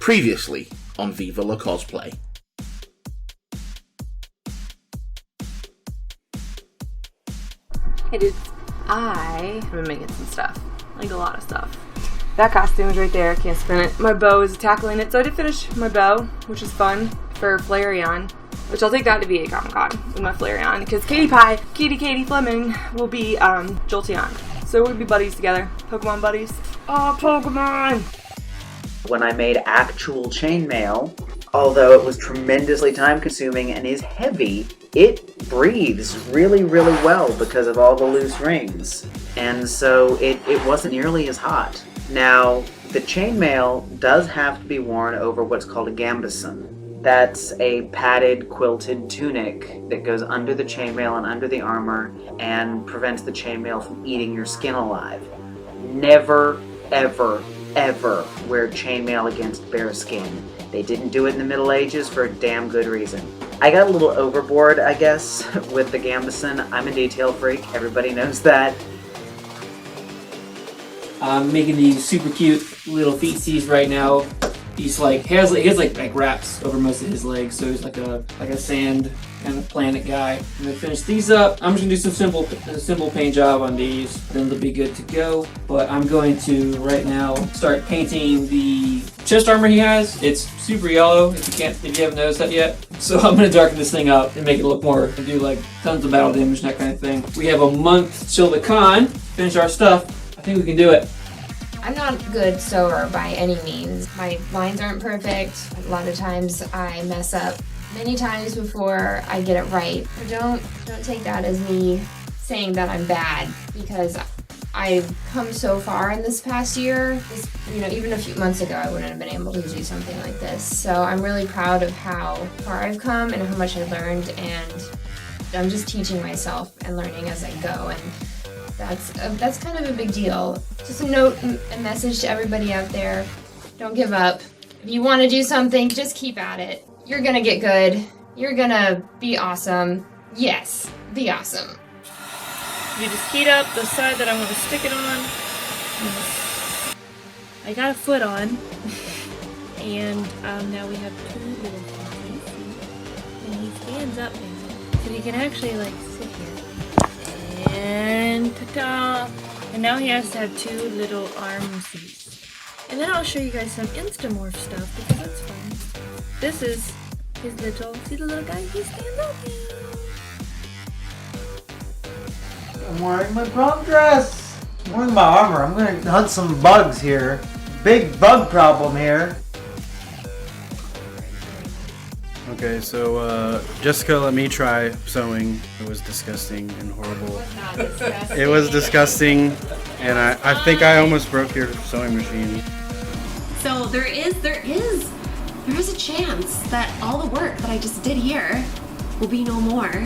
Previously on Viva La Cosplay. Hey dudes, I have been making some stuff, like a lot of stuff. That costume is right there, can't spin it. My bow is tackling it, so I did finish my bow, which is fun, for Flareon, which I'll take that to VA Comicon with my Flareon, because Katie Fleming will be Jolteon. So we'll be buddies together, Pokemon buddies. Oh, Pokemon! When I made actual chainmail, although it was tremendously time consuming and is heavy, it breathes really, really well because of all the loose rings. And so it wasn't nearly as hot. Now, the chainmail does have to be worn over what's called a gambeson. That's a padded, quilted tunic that goes under the chainmail and under the armor and prevents the chainmail from eating your skin alive. Never, ever, ever wear chainmail against bare skin. They didn't do it in the Middle Ages for a damn good reason. I got a little overboard, I guess, with the gambeson. I'm a detail freak, everybody knows that. I'm making these super cute little feetsies right now. He's like, he has like wraps over most of his legs, so he's like a sand kind of planet guy. I'm gonna finish these up. I'm just gonna do some simple paint job on these, then they'll be good to go. But I'm going to right now start painting the chest armor he has. It's super yellow if you haven't noticed that yet. So I'm gonna darken this thing up and make it look more and do like tons of battle damage and that kind of thing. We have a month till the con, finish our stuff. I think we can do it. I'm not a good sewer by any means. My lines aren't perfect. A lot of times I mess up many times before I get it right. But don't take that as me saying that I'm bad, because I've come so far in this past year. Even a few months ago I wouldn't have been able to do something like this. So I'm really proud of how far I've come and how much I learned, and I'm just teaching myself and learning as I go, and that's kind of a big deal. Just a note and message to everybody out there. Don't give up. If you want to do something, just keep at it. You're gonna get good. You're gonna be awesome. Yes, be awesome. You just heat up the side that I want to stick it on. I got a foot on. And now we have two little things. And he stands up now. So he can actually like sit here. And ta-da! And now he has to have two little armsies. And then I'll show you guys some Instamorph stuff because that's fun. This is his little, see the little guy? He stands up. I'm wearing my prom dress. I'm wearing my armor. I'm gonna hunt some bugs here. Big bug problem here. Okay, so Jessica let me try sewing. It was disgusting and horrible. It was disgusting, and I think I almost broke your sewing machine. So there is a chance that all the work that I just did here will be no more,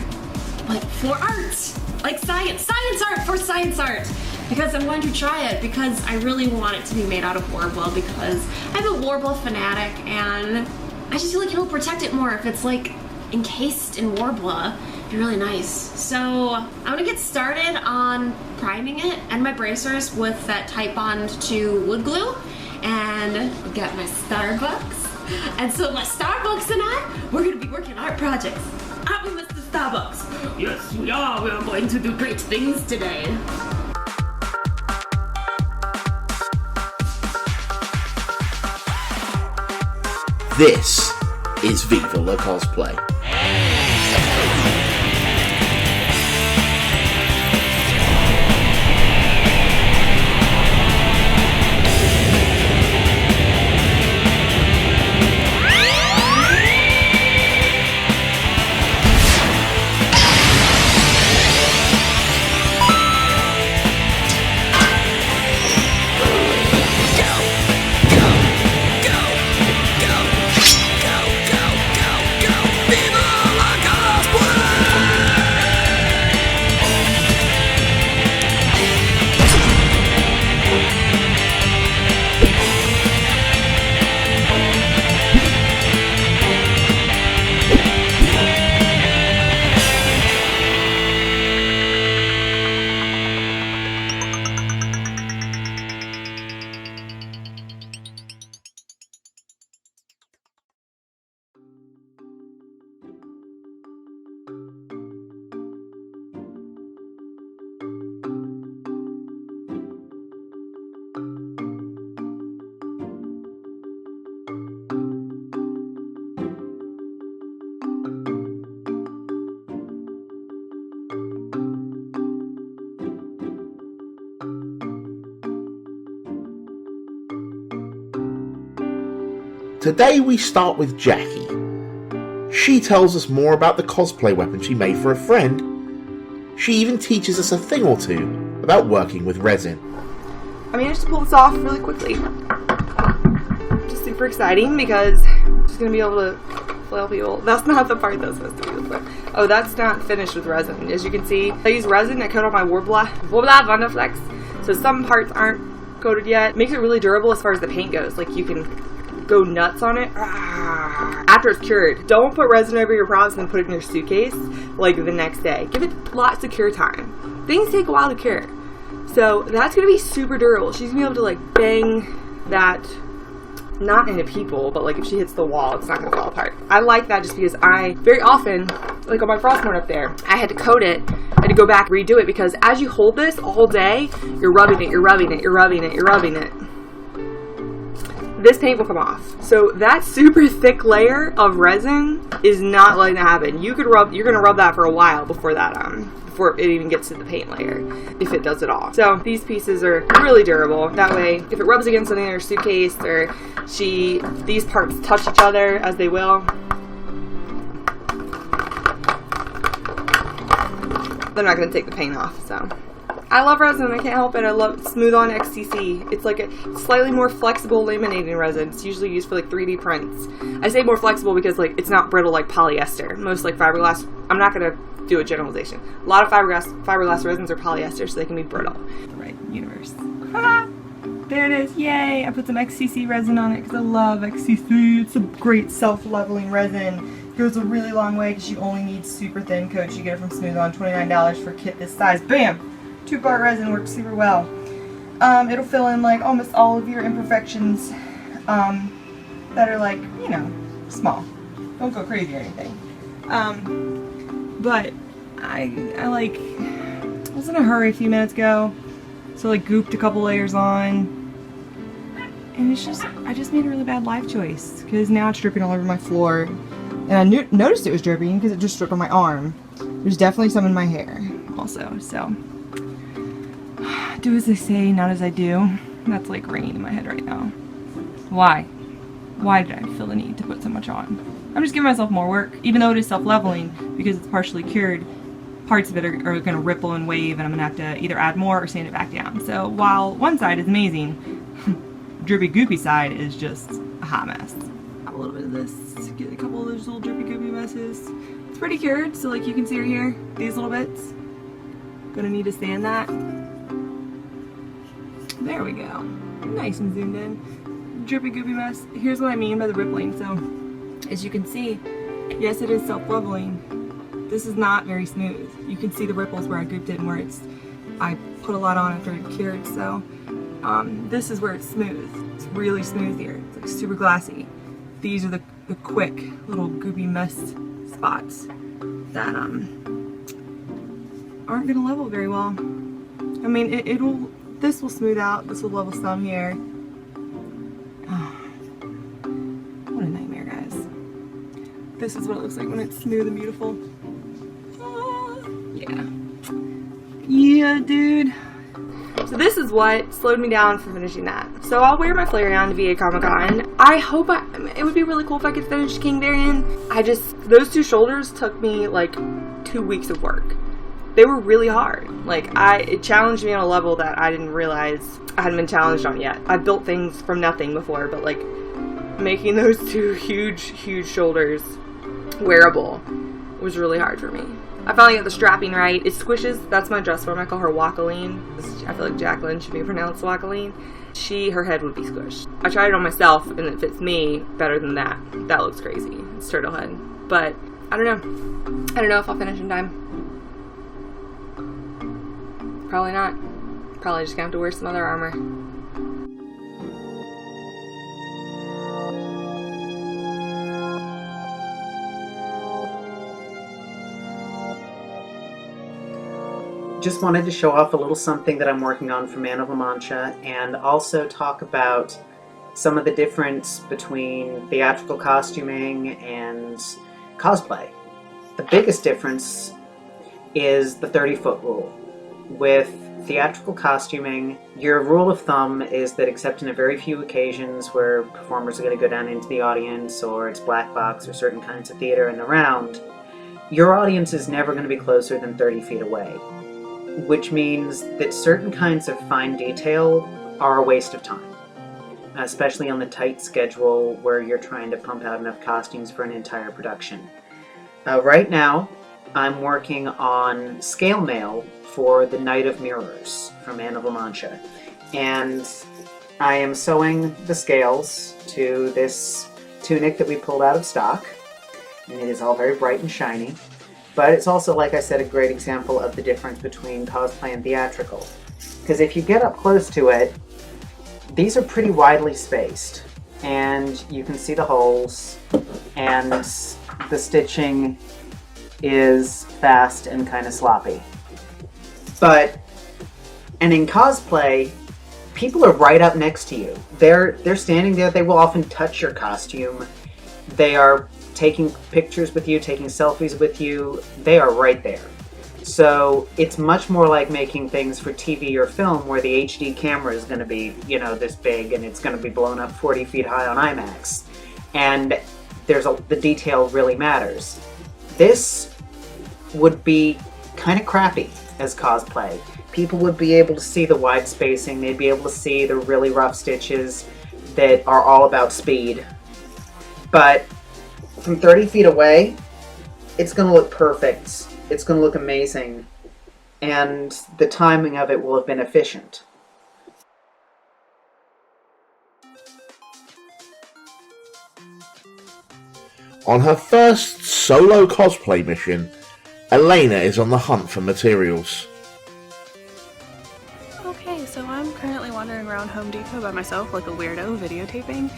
but for art, like science art for science art. Because I'm going to try it, because I really want it to be made out of Warble, because I'm a Warble fanatic, and I just feel like it'll protect it more if it's like encased in Warbler. It'd be really nice. So I'm gonna get started on priming it and my bracers with that Type-Bond 2 wood glue, and get my Starbucks. And so my Starbucks and I, we're gonna be working art projects. Aren't we, Mr. Starbucks? Yes, we are. We are going to do great things today. This is Viva La Cosplay. Viva Today we start with Jackie. She tells us more about the cosplay weapon she made for a friend. She even teaches us a thing or two about working with resin. I managed to pull this off really quickly. Just super exciting because I'm just going to be able to flail people. That's not the part that's supposed to be the Oh, that's not finished with resin. As you can see, I use resin to coat on my Worbla Wonderflex. So some parts aren't coated yet. Makes it really durable as far as the paint goes. Like, you can go nuts on it after it's cured. Don't put resin over your props and put it in your suitcase like the next day. Give it lots of cure time. Things take a while to cure. So that's going to be super durable. She's going to be able to like bang that, not into people, but like if she hits the wall, it's not going to fall apart. I like that just because I, very often, like on my Frostmourne up there, I had to coat it. I had to go back and redo it because as you hold this all day, you're rubbing it, you're rubbing it, you're rubbing it, you're rubbing it. This paint will come off. So that super thick layer of resin is not letting that happen. You're gonna rub that for a while before that before it even gets to the paint layer, if it does it all. So these pieces are really durable. That way, if it rubs against something in her suitcase or these parts touch each other, as they will, they're not gonna take the paint off, so. I love resin, I can't help it. I love Smooth On XTC. It's like a slightly more flexible laminating resin. It's usually used for like 3D prints. I say more flexible because like it's not brittle like polyester. Most like fiberglass, I'm not gonna do a generalization. A lot of fiberglass resins are polyester, so they can be brittle. Right, universe. Ah, there it is, yay! I put some XTC resin on it because I love XTC. It's a great self-leveling resin. It goes a really long way because you only need super thin coats. You get it from Smooth On, $29 for a kit this size. Bam! 2-part resin works super well. It'll fill in like almost all of your imperfections that are like, you know, small. Don't go crazy or anything. But I was in a hurry a few minutes ago, so like gooped a couple layers on, and I just made a really bad life choice because now it's dripping all over my floor, and I noticed it was dripping because it just dripped on my arm. There's definitely some in my hair also, so. Do as I say, not as I do. That's like ringing in my head right now. Why? Why did I feel the need to put so much on? I'm just giving myself more work, even though it is self-leveling, because it's partially cured. Parts of it are going to ripple and wave, and I'm going to have to either add more or sand it back down. So while one side is amazing, drippy goopy side is just a hot mess. Have a little bit of this, get a couple of those little drippy goopy messes. It's pretty cured, so like you can see right here, these little bits. Gonna need to sand that. There we go. Nice and zoomed in. Drippy goopy mess. Here's what I mean by the rippling. So, as you can see, yes, it is self-leveling. This is not very smooth. You can see the ripples where I gooped it and where I put a lot on after it cured. So, this is where it's smooth. It's really smooth here. It's like super glassy. These are the quick little goopy mess spots that aren't gonna level very well. I mean, this will smooth out, this will level some here. Oh, what a nightmare, guys. This is what it looks like when it's smooth and beautiful. Yeah. Yeah, dude. So this is what slowed me down from finishing that. So I'll wear my Flareon to VA Comicon. I hope it would be really cool if I could finish King Varian. Those two shoulders took me like 2 weeks of work. They were really hard. Like, it challenged me on a level that I didn't realize I hadn't been challenged on yet. I built things from nothing before, but like, making those two huge shoulders wearable was really hard for me. I finally got the strapping right. It squishes. That's my dress form. I call her Wakaline. I feel like Jacqueline should be pronounced Wakaline. Her head would be squished. I tried it on myself, and it fits me better than that. That looks crazy. It's turtle head. But, I don't know. I don't know if I'll finish in time. Probably not. Probably just gonna have to wear some other armor. Just wanted to show off a little something that I'm working on for Man of La Mancha, and also talk about some of the difference between theatrical costuming and cosplay. The biggest difference is the 30-foot rule. With theatrical costuming, your rule of thumb is that except in a very few occasions where performers are going to go down into the audience or it's black box or certain kinds of theater in the round, your audience is never going to be closer than 30 feet away, which means that certain kinds of fine detail are a waste of time, especially on the tight schedule where you're trying to pump out enough costumes for an entire production. Right now, I'm working on scale mail for the Knight of Mirrors from Anna of La Mancha, and I am sewing the scales to this tunic that we pulled out of stock, and it is all very bright and shiny, but it's also, like I said, a great example of the difference between cosplay and theatrical, because if you get up close to it, these are pretty widely spaced, and you can see the holes, and the stitching is fast and kind of sloppy. And in cosplay, people are right up next to you. They're standing there, they will often touch your costume. They are taking pictures with you, taking selfies with you. They are right there. So it's much more like making things for TV or film where the HD camera is going to be, this big and it's going to be blown up 40 feet high on IMAX. And the detail really matters. This would be kind of crappy as cosplay. People would be able to see the wide spacing, they'd be able to see the really rough stitches that are all about speed. But from 30 feet away, it's going to look perfect. It's going to look amazing. And the timing of it will have been efficient. On her first solo cosplay mission, Elana is on the hunt for materials. Okay, so I'm currently wandering around Home Depot by myself like a weirdo videotaping,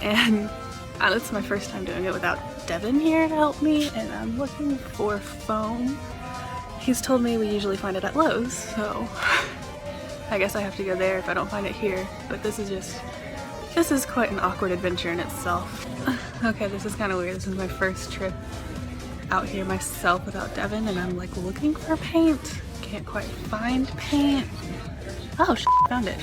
and it's my first time doing it without Devin here to help me, and I'm looking for foam. He's told me we usually find it at Lowe's, so I guess I have to go there if I don't find it here, but this is quite an awkward adventure in itself. Okay, this is kind of weird. This is my first trip out here myself without Devin, and I'm like looking for paint. Can't quite find paint. Oh, found it.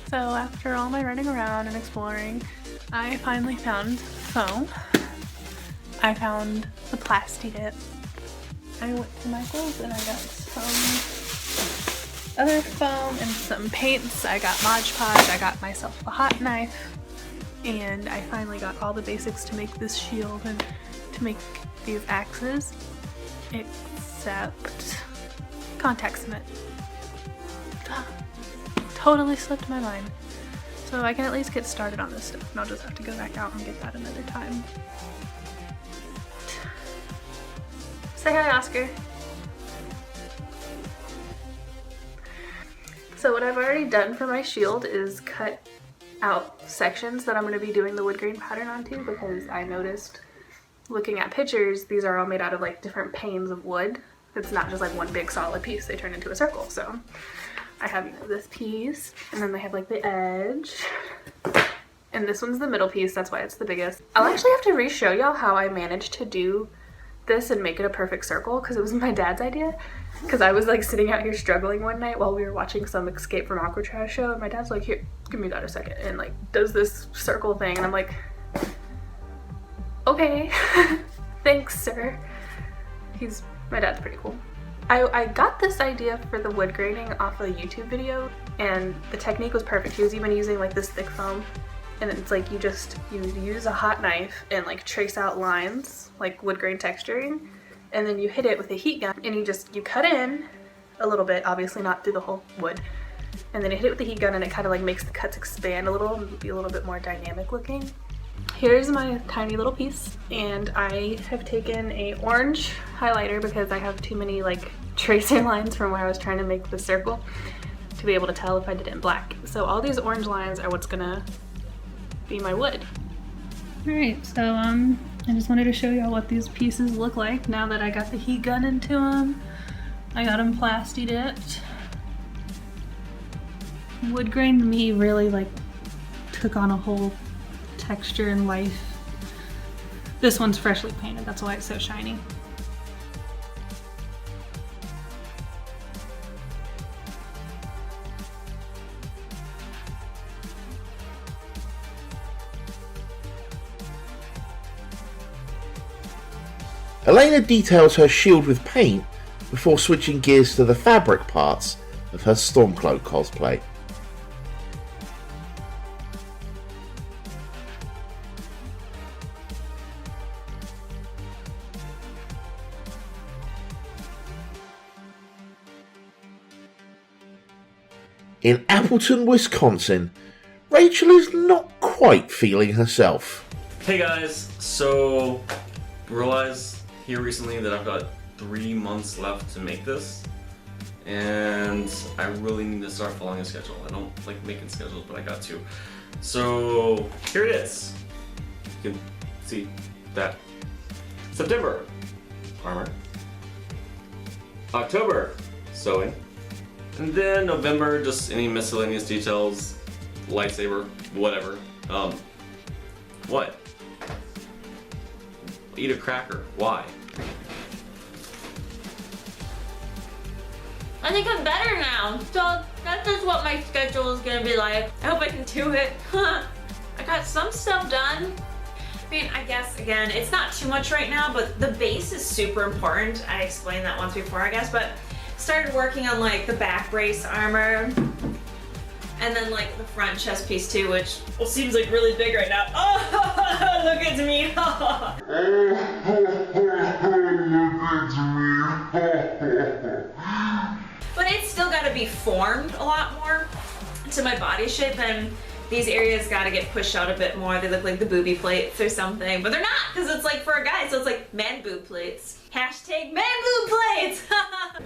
So after all my running around and exploring, I finally found foam. I found the Plasti Dip. I went to Michael's and I got some other foam and some paints. I got Mod Podge, I got myself a hot knife, and I finally got all the basics to make this shield and to make these axes, except contact cement. Totally slipped my mind. So I can at least get started on this stuff, and I'll just have to go back out and get that another time. Say hi, Oscar. So what I've already done for my shield is cut out sections that I'm going to be doing the wood grain pattern onto, because I noticed looking at pictures, these are all made out of like different panes of wood. It's not just like one big solid piece, they turn into a circle. So I have this piece, and then they have like the edge, and this one's the middle piece, that's why it's the biggest. I'll actually have to re-show y'all how I managed to do this and make it a perfect circle, because it was my dad's idea. Because I was like sitting out here struggling one night while we were watching some Escape from Alcatraz show, and my dad's like, here, give me that a second, and like does this circle thing, and I'm like, okay, thanks sir. My dad's pretty cool. I got this idea for the wood graining off a YouTube video, and the technique was perfect. He was even using like this thick foam, and it's like you use a hot knife and like trace out lines, like wood grain texturing, and then you hit it with a heat gun, and you cut in a little bit, obviously not through the whole wood, and then you hit it with the heat gun, and it kind of like makes the cuts expand a little and be a little bit more dynamic looking. Here's my tiny little piece, and I have taken a orange highlighter because I have too many like tracer lines from where I was trying to make the circle to be able to tell if I did it in black. So all these orange lines are what's gonna be my wood. Alright, so I just wanted to show y'all what these pieces look like now that I got the heat gun into them. I got them Plasti Dipped. Wood grain to me really like took on a whole texture and life. This one's freshly painted, that's why it's so shiny. Elana details her shield with paint before switching gears to the fabric parts of her Stormcloak cosplay. In Appleton, Wisconsin, Rachel is not quite feeling herself. Hey guys, so realize here recently that I've got 3 months left to make this, and I really need to start following a schedule. I don't like making schedules, but I got to. So here it is. You can see that. September, armor. October, sewing. And then November, just any miscellaneous details, lightsaber, whatever. What? Eat a cracker. Why? I think I'm better now. So that's just what my schedule is gonna be like. I hope I can do it. I got some stuff done. I mean, I guess, again, it's not too much right now, but the base is super important. I explained that once before, I guess, but started working on like the back brace armor. And then like the front chest piece too, which seems like really big right now. Oh, look at me. But it's still gotta be formed a lot more to my body shape, and these areas gotta get pushed out a bit more. They look like the booby plates or something, but they're not, because it's like for a guy, so it's like man boob plates. Hashtag man boob plates.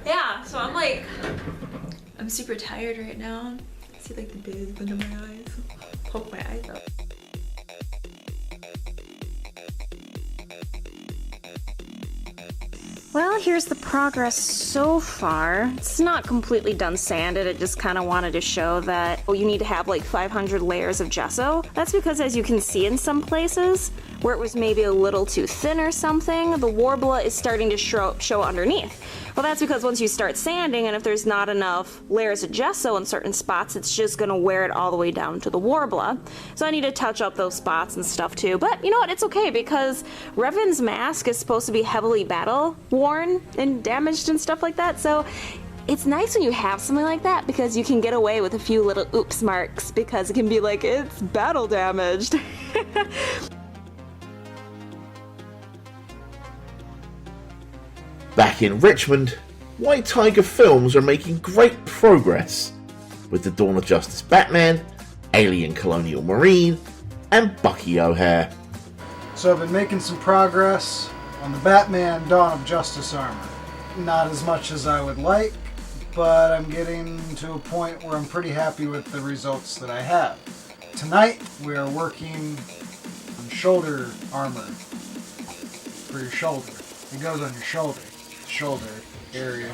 Yeah, so I'm super tired right now. See like the boob under my eyes. Poke my eyes out. Well, here's the progress so far. It's not completely done sanded, it just kind of wanted to show that you need to have like 500 layers of gesso. That's because, as you can see in some places, where it was maybe a little too thin or something, the Warbler is starting to show underneath. Well, that's because once you start sanding, and if there's not enough layers of gesso in certain spots, it's just gonna wear it all the way down to the Warbler. So I need to touch up those spots and stuff too. But you know what, it's okay, because Revan's mask is supposed to be heavily battle worn and damaged and stuff like that, so it's nice when you have something like that, because you can get away with a few little oops marks, because it can be like, it's battle damaged. Back in Richmond, White Tiger Filmz are making great progress with the Dawn of Justice Batman, Alien Colonial Marine, and Bucky O'Hare. So I've been making some progress on the Batman Dawn of Justice armor. Not as much as I would like, but I'm getting to a point where I'm pretty happy with the results that I have. Tonight we are working on shoulder armor for your shoulder. It goes on your shoulder area.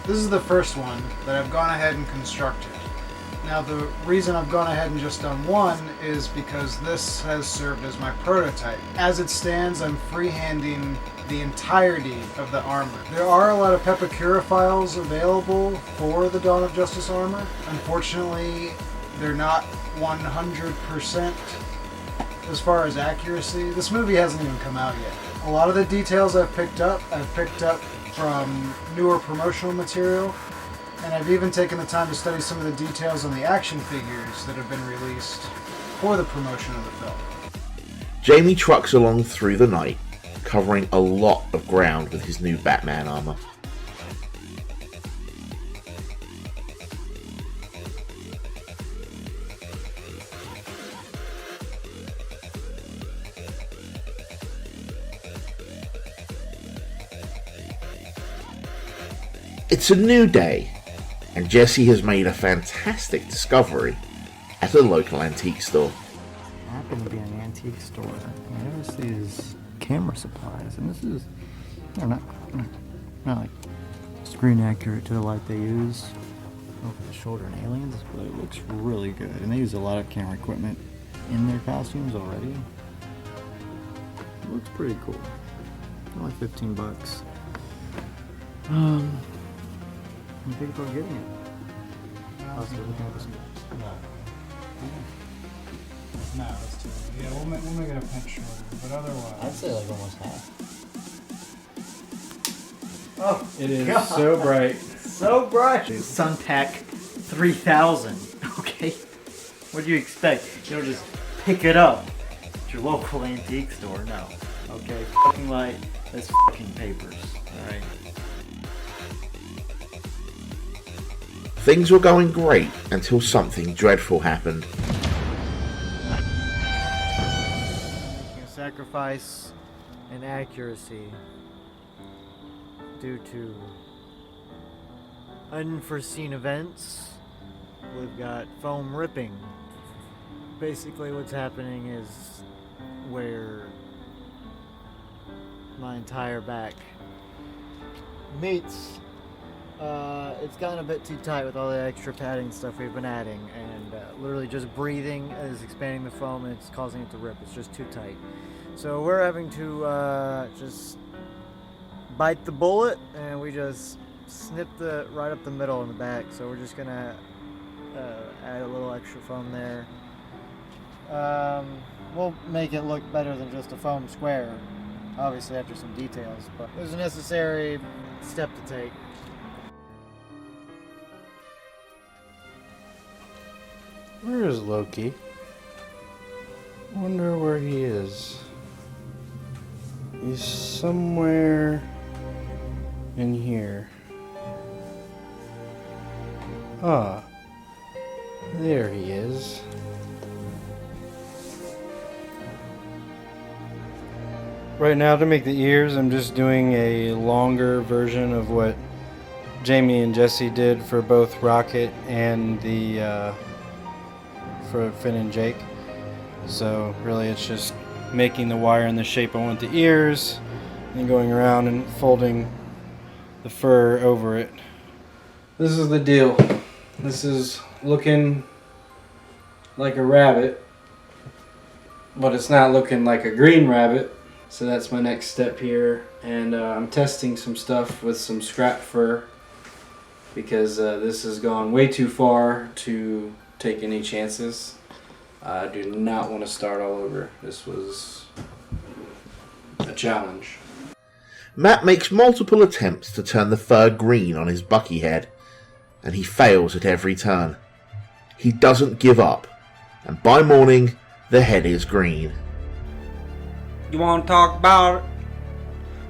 This is the first one that I've gone ahead and constructed. Now the reason I've gone ahead and just done one is because this has served as my prototype. As it stands, I'm freehanding the entirety of the armor. There are a lot of Pepakura files available for the Dawn of Justice armor. Unfortunately, they're not 100% as far as accuracy. This movie hasn't even come out yet. A lot of the details I've picked up from newer promotional material, and I've even taken the time to study some of the details on the action figures that have been released for the promotion of the film. Jamie trucks along through the night, covering a lot of ground with his new Batman armor. It's a new day, and Jesse has made a fantastic discovery at a local antique store. I happen to be in an antique store. I noticed these camera supplies, and this is, they're not like screen accurate to the light they use over the shoulder in Aliens, but it looks really good. And they use a lot of camera equipment in their costumes already. It looks pretty cool. Only 15 bucks. I'm thinking about getting it. Also looking at this. No, it's too. Yeah, we'll make it a pinch shorter, but otherwise. I'd say like almost half. Oh, It is God. so bright. So bright. Sunpack 3000. Okay. What do you expect? You don't just pick it up at your local antique store. No. Okay. Fucking light. That's fucking papers. Alright. Things were going great until something dreadful happened. Making a sacrifice in accuracy due to unforeseen events. We've got foam ripping. Basically what's happening is where my entire back meets. It's gotten a bit too tight with all the extra padding stuff we've been adding, and literally just breathing is expanding the foam and it's causing it to rip. It's just too tight. So we're having to just bite the bullet, and we just snip the right up the middle in the back. So we're just gonna add a little extra foam there. We'll make it look better than just a foam square, obviously after some details, but it was a necessary step to take. Where is Loki? Wonder where he is. He's somewhere in here. Ah, there he is. Right now, to make the ears, I'm just doing a longer version of what Jamie and Jesse did for both Rocket and the for Finn and Jake. So really it's just making the wire in the shape I want the ears and going around and folding the fur over it. This is the deal. This is looking like a rabbit, but it's not looking like a green rabbit. So that's my next step here, and I'm testing some stuff with some scrap fur because this has gone way too far to take any chances. I do not want to start all over. This was a challenge. Matt makes multiple attempts to turn the fur green on his Bucky head, and he fails at every turn. He doesn't give up, and by morning, the head is green. You want to talk about it?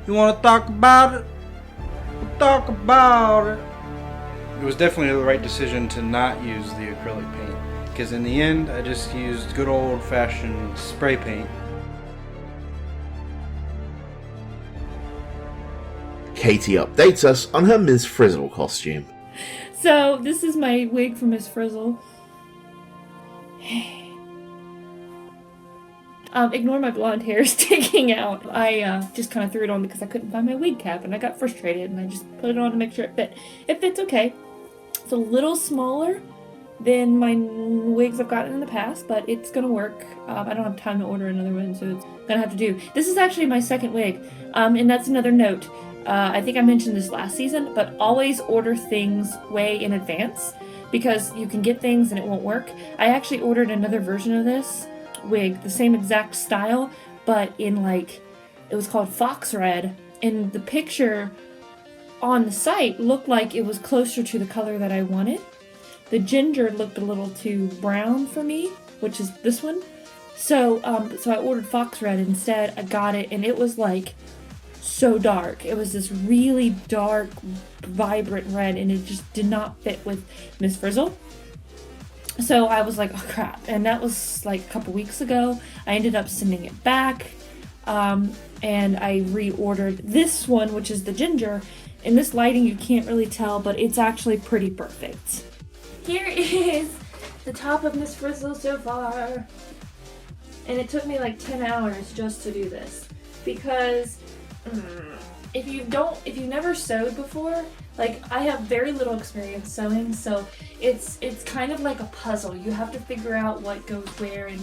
You want to talk about it? We'll talk about it. It was definitely the right decision to not use the acrylic paint, because in the end I just used good old-fashioned spray paint. Katie updates us on her Ms. Frizzle costume. So this is my wig for Miss Frizzle. Ignore my blonde hair sticking out. I just kind of threw it on because I couldn't find my wig cap and I got frustrated and I just put it on to make sure it fit. It fits okay. It's a little smaller than my wigs I've gotten in the past, but it's gonna work. I don't have time to order another one, so it's gonna have to do. This is actually my second wig, and that's another note. I think I mentioned this last season, but always order things way in advance because you can get things and it won't work. I actually ordered another version of this wig, the same exact style, but in like, it was called Fox Red, and the picture on the site looked like it was closer to the color that I wanted. The ginger looked a little too brown for me, which is this one. So I ordered Fox Red instead. I got it, and it was like so dark. It was this really dark, vibrant red, and it just did not fit with Miss Frizzle. So I was like, oh crap. And that was like a couple weeks ago. I ended up sending it back, and I reordered this one, which is the ginger. In this lighting, you can't really tell, but it's actually pretty perfect. Here is the top of Miss Frizzle so far. And it took me like 10 hours just to do this. Because if you've never sewed before, like I have very little experience sewing, so it's kind of like a puzzle. You have to figure out what goes where, and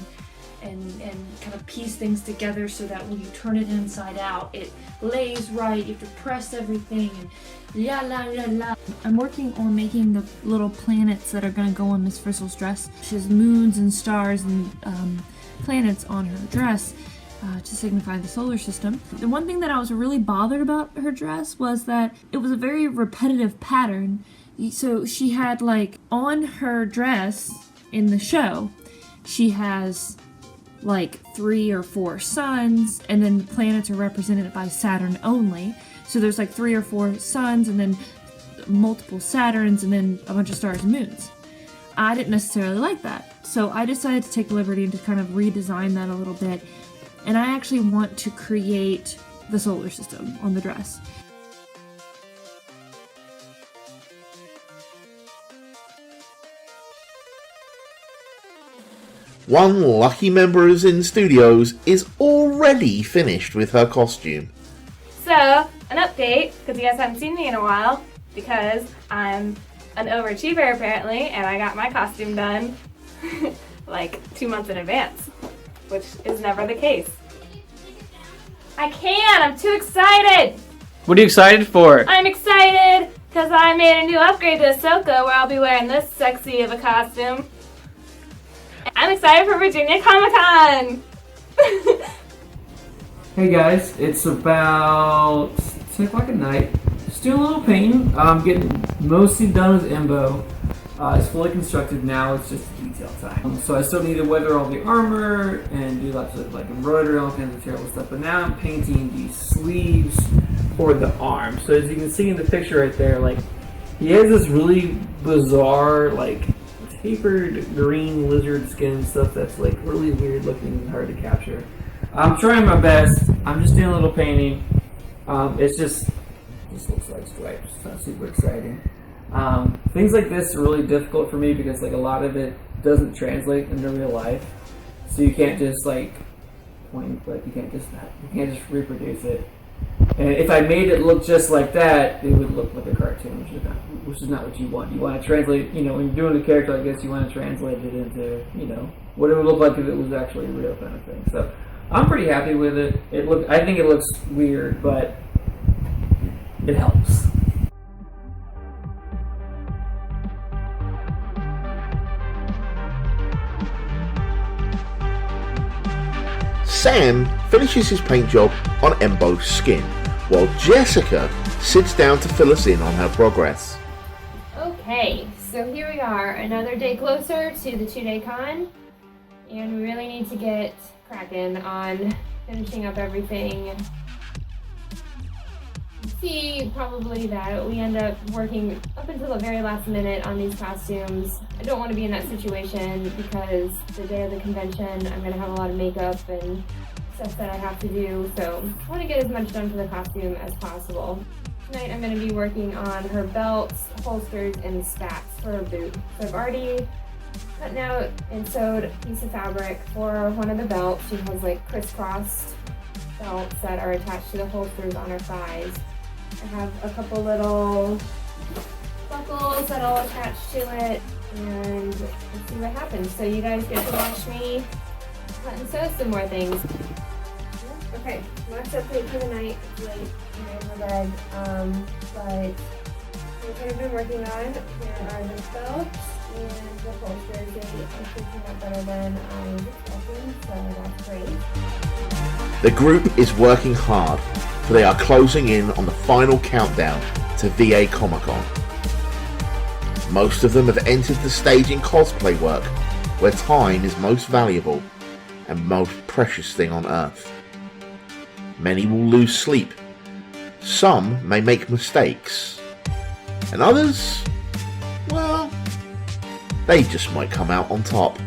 and kind of piece things together so that when you turn it inside out, it lays right. You have to press everything and la la la la. I'm working on making the little planets that are going to go on Miss Frizzle's dress. She has moons and stars and planets on her dress to signify the solar system. The one thing that I was really bothered about her dress was that it was a very repetitive pattern. So she had, like, on her dress in the show, she has like 3 or 4 suns, and then planets are represented by Saturn only. So there's like 3 or 4 suns, and then multiple Saturns, and then a bunch of stars and moons. I didn't necessarily like that. So I decided to take the liberty and to kind of redesign that a little bit. And I actually want to create the solar system on the dress. One lucky member of Zin Studios is already finished with her costume. So, an update, because you guys haven't seen me in a while, because I'm an overachiever apparently, and I got my costume done like 2 months in advance, which is never the case. I can't! I'm too excited! What are you excited for? I'm excited because I made a new upgrade to Ahsoka where I'll be wearing this sexy of a costume. I'm excited for Virginia Comicon! Hey guys, it's about 10 o'clock at night. Just doing a little painting. I'm getting mostly done with Embo. It's fully constructed now, it's just detail time. So I still need to weather all the armor and do lots of like embroidery, all kinds of terrible stuff. But now I'm painting the sleeves for the arms. So as you can see in the picture right there, like he has this really bizarre like tapered green lizard skin stuff that's like really weird looking and hard to capture. I'm trying my best. I'm just doing a little painting. It just looks like stripes. It's not super exciting. Things like this are really difficult for me because like a lot of it doesn't translate into real life. So you can't just like point, like you can't just reproduce it. And if I made it look just like that, it would look like a cartoon, which is not what you want. You want to translate, you know, when you're doing a character like this, you want to translate it into, you know, what it would look like if it was actually a real kind of thing. So I'm pretty happy with it. I think it looks weird, but it helps. Sam finishes his paint job on Embo's skin, while Jessica sits down to fill us in on her progress. Okay, so here we are, another day closer to the 2-day con, and we really need to get cracking on finishing up everything. See probably that we end up working up until the very last minute on these costumes. I don't want to be in that situation because the day of the convention I'm going to have a lot of makeup and stuff that I have to do, so I want to get as much done for the costume as possible. Tonight I'm going to be working on her belts, holsters, and spats for her boot. So I've already cut out and sewed a piece of fabric for one of the belts. She has like crisscrossed belts that are attached to the holsters on her thighs. I have a couple little buckles that I'll attach to it, and let's see what happens. So you guys get to watch me cut and sew some more things. Okay, last update for the night. It's late, I'm in my bed, but what I've been working on, here are the belts and the holsters. They are shaping up better than I was expecting, so that's great. The group is working hard, for they are closing in on the final countdown to VA Comicon. Most of them have entered the stage in cosplay work, where time is most valuable and most precious thing on earth. Many will lose sleep, some may make mistakes, and others, well, they just might come out on top.